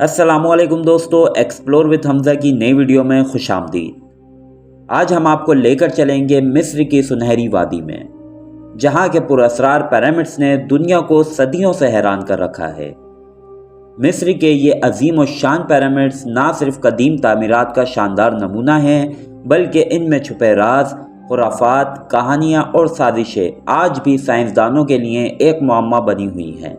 अस्सलामुअलैकुम दोस्तों, explore with Hamza की नई वीडियो में खुश आमदीद। आज हम आपको लेकर चलेंगे मिस्र की सुनहरी वादी में, जहाँ के पुरअसरार पिरामिड्स ने दुनिया को सदियों से हैरान कर रखा है। मिस्र के ये अजीम और शान पिरामिड्स ना सिर्फ कदीम तामीरात का शानदार नमूना हैं, बल्कि इनमें छुपे राज, खुराफात, कहानियाँ और साजिशें आज भी साइंसदानों के लिए एक मुअम्मा बनी हुई हैं।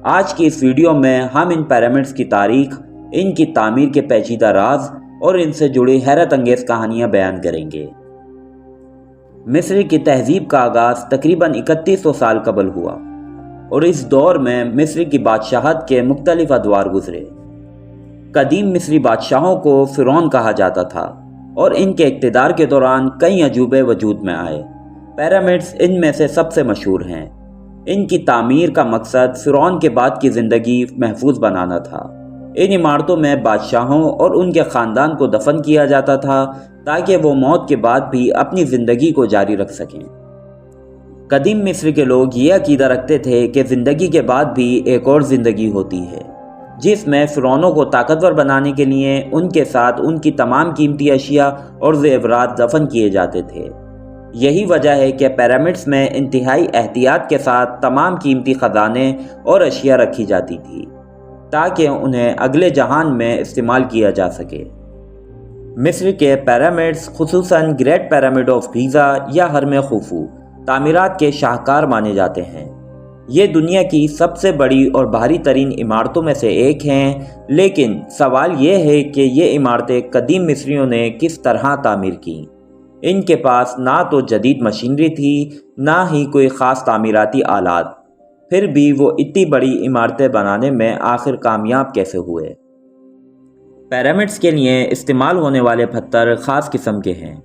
आज की इस वीडियो में हम इन पिरामिड्स की तारीख, इनकी तामीर के पेचीदा राज और इनसे जुड़ी हैरत अंगेज कहानियां बयान करेंगे। मिस्र की तहजीब का आगाज तकरीबन 3100 साल कबल हुआ और इस दौर में मिस्र की बादशाहत के मुख्तलिफ अदवार गुजरे। कदीम मिस्री बादशाहों को फिरौन कहा जाता था और इनके इक़्तिदार के दौरान कई अजूबे वजूद में आए। पिरामिड्स इनमें से सबसे मशहूर हैं। इनकी तामीर का मकसद फिरौन के बाद की ज़िंदगी महफूज बनाना था। इन इमारतों में बादशाहों और उनके ख़ानदान को दफन किया जाता था ताकि वो मौत के बाद भी अपनी ज़िंदगी को जारी रख सकें। कदीम मिस्र के लोग ये अकीदा रखते थे कि ज़िंदगी के बाद भी एक और ज़िंदगी होती है, जिसमें फिरौनों को ताकतवर बनाने के लिए उनके साथ उनकी तमाम कीमती अशिया और ज़ेवरात दफन किए जाते थे। यही वजह है कि पिरामिड्स में इंतहाई एहतियात के साथ तमाम कीमती ख़जाने और अशिया रखी जाती थी ताकि उन्हें अगले जहान में इस्तेमाल किया जा सके। मिस्र के पिरामिड्स, खुसूसन ग्रेट पिरामिड ऑफ गीज़ा या हरम खुफू, तामीरात के शाहकार माने जाते हैं। ये दुनिया की सबसे बड़ी और भारी तरीन इमारतों में से एक हैं, लेकिन सवाल ये है कि ये इमारतें कदीम मिस्रियों ने किस तरह तामीर की। इनके पास ना तो जदीद मशीनरी थी, ना ही कोई ख़ास तामीराती आलात, फिर भी वो इतनी बड़ी इमारतें बनाने में आखिर कामयाब कैसे हुए। पिरामिड्स के लिए इस्तेमाल होने वाले पत्थर ख़ास किस्म के हैं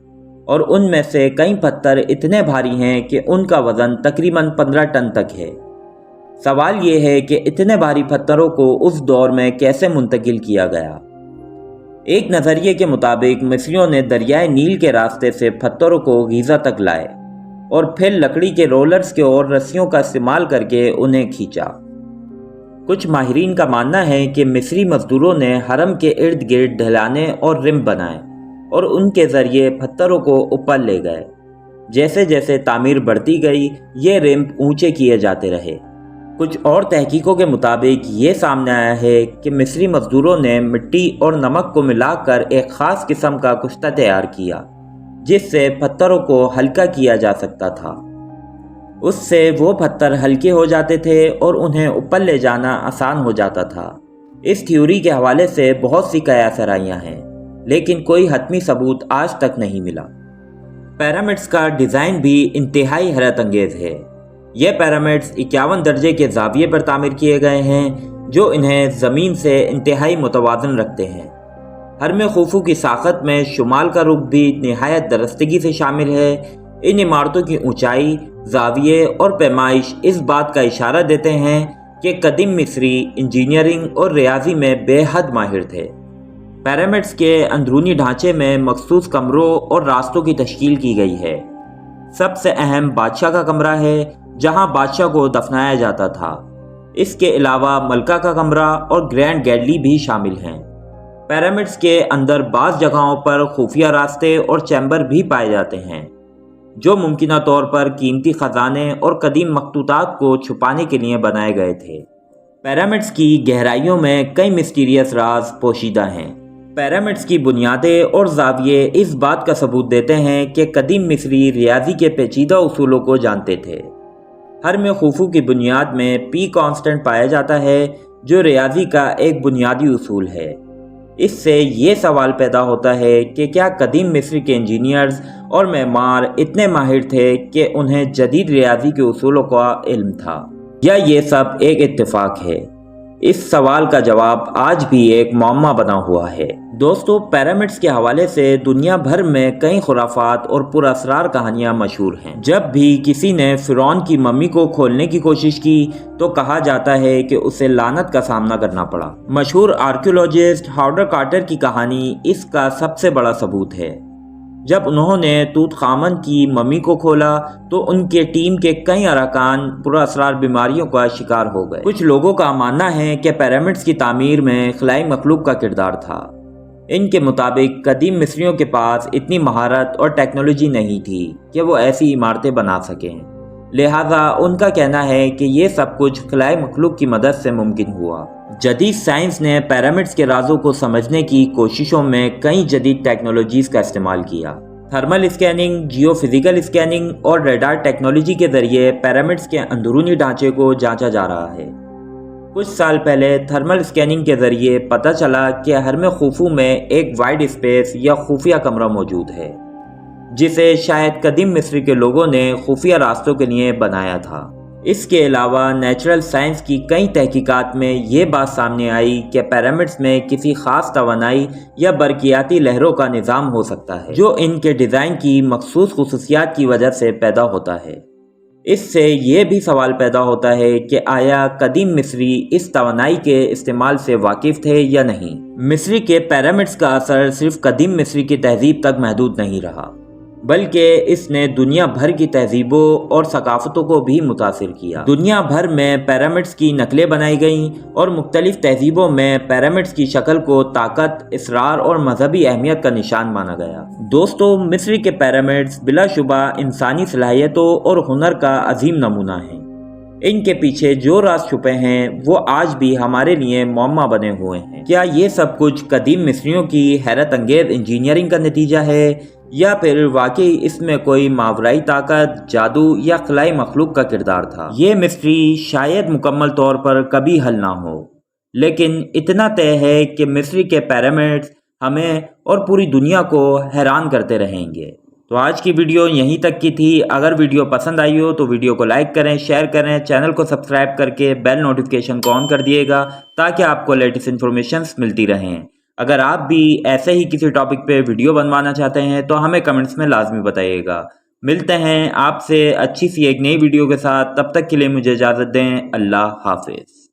और उनमें से कई पत्थर इतने भारी हैं कि उनका वज़न तकरीबन 15 टन तक है। सवाल ये है कि इतने भारी पत्थरों को उस दौर में कैसे मुंतकिल किया गया। एक नज़रिए के मुताबिक मिस्रियों ने दरियाए नील के रास्ते से पत्थरों को गीज़ा तक लाए और फिर लकड़ी के रोलर्स के और रस्सियों का इस्तेमाल करके उन्हें खींचा। कुछ माहिरीन का मानना है कि मिस्री मजदूरों ने हरम के इर्द गिर्द ढलाने और रिम बनाए और उनके ज़रिए पत्थरों को ऊपर ले गए। जैसे जैसे तामीर बढ़ती गई, ये रिम ऊंचे किए जाते रहे। कुछ और तहकीकों के मुताबिक ये सामने आया है कि मिस्री मजदूरों ने मिट्टी और नमक को मिलाकर एक ख़ास किस्म का कुश्ता तैयार किया, जिससे पत्थरों को हल्का किया जा सकता था। उससे वो पत्थर हल्के हो जाते थे और उन्हें ऊपर ले जाना आसान हो जाता था। इस थ्योरी के हवाले से बहुत सी कयासराइयाँ हैं, लेकिन कोई हतमी सबूत आज तक नहीं मिला। पिरामिड्स का डिज़ाइन भी इंतहाई हैरत अंगेज़ है। ये पिरामिड्स 51 दर्जे के ज़ाविये पर तामीर किए गए हैं, जो इन्हें ज़मीन से इंतहाई मुतवाज़न रखते हैं। हरम खुफू की साख़त में शुमाल का रुख भी निहायत दरस्तगी से शामिल है। इन इमारतों की ऊंचाई, ज़ाविये और पैमाइश इस बात का इशारा देते हैं कि कदीम मिस्री इंजीनियरिंग और रियाजी में बेहद माहिर थे। पिरामिड्स के अंदरूनी ढांचे में मखसूस कमरों और रास्तों की तश्कील की गई है। सबसे अहम बादशाह का कमरा है, जहां बादशाह को दफनाया जाता था। इसके अलावा मलका का कमरा और ग्रैंड गैलरी भी शामिल हैं। पिरामिड्स के अंदर बाज़ जगहों पर खुफिया रास्ते और चैम्बर भी पाए जाते हैं, जो मुमकिना तौर पर कीमती ख़जाने और कदीम मखतूतात को छुपाने के लिए बनाए गए थे। पिरामिड्स की गहराइयों में कई मिस्टीरियस राज पोशीदा हैं। पिरामिड्स की बुनियादें और ज़ाविये इस बात का सबूत देते हैं कि कदीम मिस्री रियाजी के पेचीदा उसूलों को जानते थे। हरम खुफू की बुनियाद में पी कांस्टेंट पाया जाता है, जो रियाजी का एक बुनियादी उसूल है। इससे ये सवाल पैदा होता है कि क्या कदीम मिस्र के इंजीनियर्स और मेमार इतने माहिर थे कि उन्हें जदीद रियाजी के उसूलों का इल्म था, या ये सब एक इत्तेफाक है। इस सवाल का जवाब आज भी एक मुअम्मा बना हुआ है। दोस्तों, पिरामिड्स के हवाले से दुनिया भर में कई खुराफात और पुरअसरार कहानियां मशहूर हैं। जब भी किसी ने फिरौन की मम्मी को खोलने की कोशिश की तो कहा जाता है कि उसे लानत का सामना करना पड़ा। मशहूर आर्कियोलॉजिस्ट हावर्ड कार्टर की कहानी इसका सबसे बड़ा सबूत है। جب انہوں نے توت خامن کی ممی کو کھولا تو ان کے ٹیم کے کئی ارکان پرا اسرار بیماریوں کا شکار ہو گئے۔ کچھ لوگوں کا ماننا ہے کہ پیرامڈز کی تعمیر میں خلائی مخلوق کا کردار تھا۔ ان کے مطابق قدیم مصریوں کے پاس اتنی مہارت اور ٹیکنالوجی نہیں تھی کہ وہ ایسی عمارتیں بنا سکیں، لہٰذا ان کا کہنا ہے کہ یہ سب کچھ خلائی مخلوق کی مدد سے ممکن ہوا۔ جدید سائنس نے پیرامڈز کے رازوں کو سمجھنے کی کوششوں میں کئی جدید ٹیکنالوجیز کا استعمال کیا۔ Thermal scanning, geophysical scanning اور ریڈار ٹیکنالوجی کے ذریعے پیرامڈز کے اندرونی ڈھانچے کو جانچا جا رہا ہے۔ کچھ سال پہلے تھرمل اسکیننگ کے ذریعے پتہ چلا کہ حرم خوفو میں ایک وائڈ اسپیس یا خفیہ کمرہ موجود ہے، جسے شاید قدیم مصر کے لوگوں نے خفیہ راستوں کے لیے بنایا تھا۔ اس کے علاوہ نیچرل سائنس کی کئی تحقیقات میں یہ بات سامنے آئی کہ پیرامڈز میں کسی خاص توانائی یا برقیاتی لہروں کا نظام ہو سکتا ہے، جو ان کے ڈیزائن کی مخصوص خصوصیات کی وجہ سے پیدا ہوتا ہے۔ اس سے یہ بھی سوال پیدا ہوتا ہے کہ آیا قدیم مصری اس توانائی کے استعمال سے واقف تھے یا نہیں۔ مصری کے پیرامڈز کا اثر صرف قدیم مصری کی تہذیب تک محدود نہیں رہا، بلکہ اس نے دنیا بھر کی تہذیبوں اور ثقافتوں کو بھی متاثر کیا۔ دنیا بھر میں پیرامڈز کی نقلیں بنائی گئیں اور مختلف تہذیبوں میں پیرامڈز کی شکل کو طاقت، اسرار اور مذہبی اہمیت کا نشان مانا گیا۔ دوستو، مصر کے پیرامڈز بلا شبہ انسانی صلاحیتوں اور ہنر کا عظیم نمونہ ہیں۔ ان کے پیچھے جو راز چھپے ہیں وہ آج بھی ہمارے لیے معمہ بنے ہوئے ہیں۔ کیا یہ سب کچھ قدیم مصریوں کی حیرت انگیز انجینئرنگ کا نتیجہ ہے، یا پھر واقعی اس میں کوئی ماورائی طاقت، جادو یا خلائی مخلوق کا کردار تھا؟ یہ مسٹری شاید مکمل طور پر کبھی حل نہ ہو، لیکن اتنا طے ہے کہ مصر کے پیرامڈز ہمیں اور پوری دنیا کو حیران کرتے رہیں گے۔ تو آج کی ویڈیو یہیں تک کی تھی۔ اگر ویڈیو پسند آئی ہو تو ویڈیو کو لائک کریں، شیئر کریں، چینل کو سبسکرائب کر کے بیل نوٹیفیکیشن کو آن کر دیے گا تاکہ آپ کو لیٹسٹ انفارمیشنز ملتی رہیں۔ اگر آپ بھی ایسے ہی کسی ٹاپک پہ ویڈیو بنوانا چاہتے ہیں تو ہمیں کمنٹس میں لازمی بتائیے گا۔ ملتے ہیں آپ سے اچھی سی ایک نئی ویڈیو کے ساتھ، تب تک کے لیے مجھے اجازت دیں۔ اللہ حافظ۔